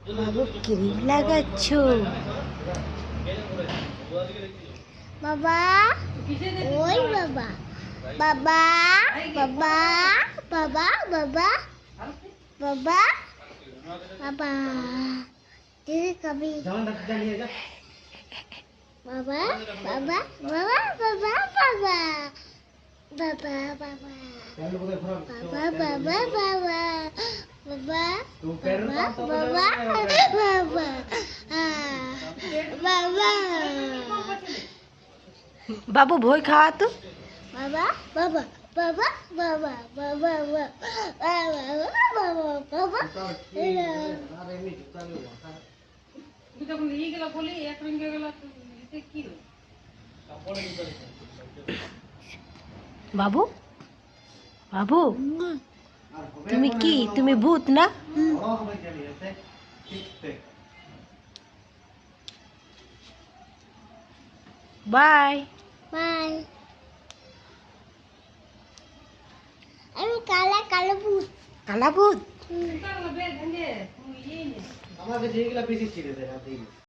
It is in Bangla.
বাবু ক্রিম লাগাচ্ছ? বাবা, ওই বাবা, বাবা, বাবা, বাবা, বাবা, বাবা, বাবা, দিদি কবি বাবা, বাবা, বাবা, বাবা, বাবা, বাবা, বাবা, বাবা, বাবা, বাবা, বাবা, বাবা, বাবা, বাবা, বাবু ভয় খাওয়া তো বাবা, বাবা, বাবা, বাবা, বাবা, বাবা, বাবা, বাবু, বাবু, তুমি কি, তুমি ভূত না? Bye bye. আমি কালা কালো ভূত। কালা ভূত?